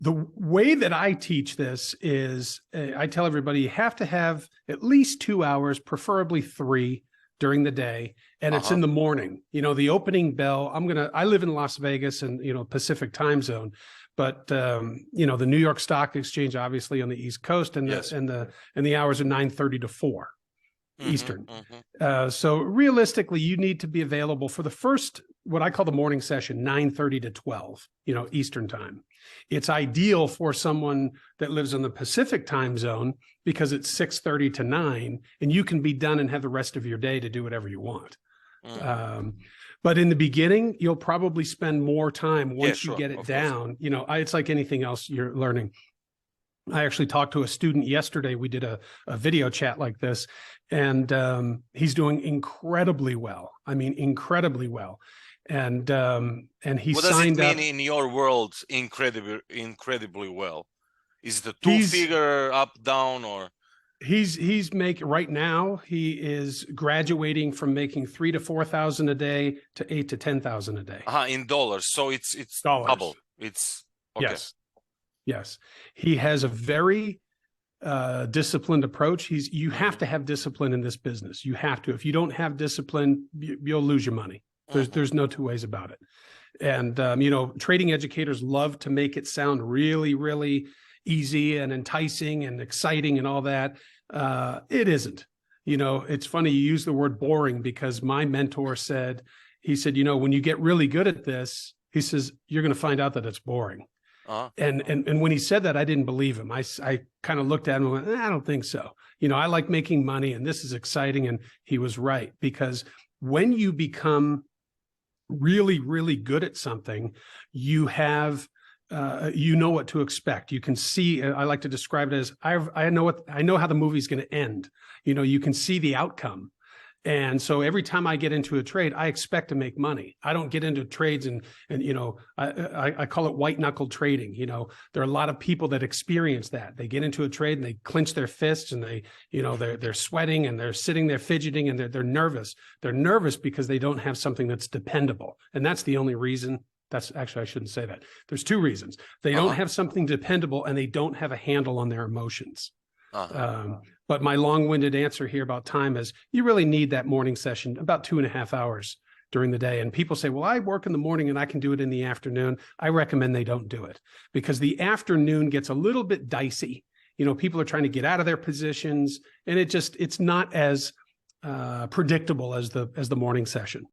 The way that I teach this is I tell everybody you have to have at least 2 hours, preferably 3 during the day. And it's in the morning, the opening bell. I live in Las Vegas and, Pacific time zone, but, the New York Stock Exchange, obviously on the East Coast, and the hours are 9:30 to 4 Eastern. So realistically, you need to be available for the first, what I call the morning session, 9:30 to 12, Eastern time. It's ideal for someone that lives in the Pacific time zone because it's 6:30 to 9, and you can be done and have the rest of your day to do whatever you want. But in the beginning, you'll probably spend more time once you get it down. It's like anything else you're learning. I actually talked to a student yesterday. We did a video chat like this, and he's doing incredibly well. I mean, incredibly well. And he what does signed it mean up in your world? Incredibly well. Is it a two-figure up, down, or? He's making right now. He is graduating from making $3,000 to $4,000 a day to $8,000 to $10,000 a day. In dollars. So it's dollars. Double. It's okay. Yes. He has a very disciplined approach. You have to have discipline in this business. You have to. If you don't have discipline, you'll lose your money. There's no two ways about it. And trading educators love to make it sound really, really easy and enticing and exciting and all that. It isn't. It's funny you use the word boring, because my mentor said, when you get really good at this, he says, you're going to find out that it's boring. And when he said that, I didn't believe him. I kind of looked at him and went, I don't think so. I like making money and this is exciting. And he was right, because when you become really, really good at something, you have what to expect. You can see, I like to describe it as, I know how the movie's going to end. You can see the outcome. And so every time I get into a trade, I expect to make money. I don't get into trades and I call it white knuckle trading. There are a lot of people that experience that. They get into a trade and they clench their fists and they're sweating and they're sitting there fidgeting and they're nervous. They're nervous because they don't have something that's dependable. And that's the only reason. That's actually, I shouldn't say that. There's 2 reasons. They don't have something dependable and they don't have a handle on their emotions. But my long-winded answer here about time is you really need that morning session, about 2.5 hours during the day. And people say, well, I work in the morning and I can do it in the afternoon. I recommend they don't do it, because the afternoon gets a little bit dicey. People are trying to get out of their positions, and it's not as predictable as the morning session.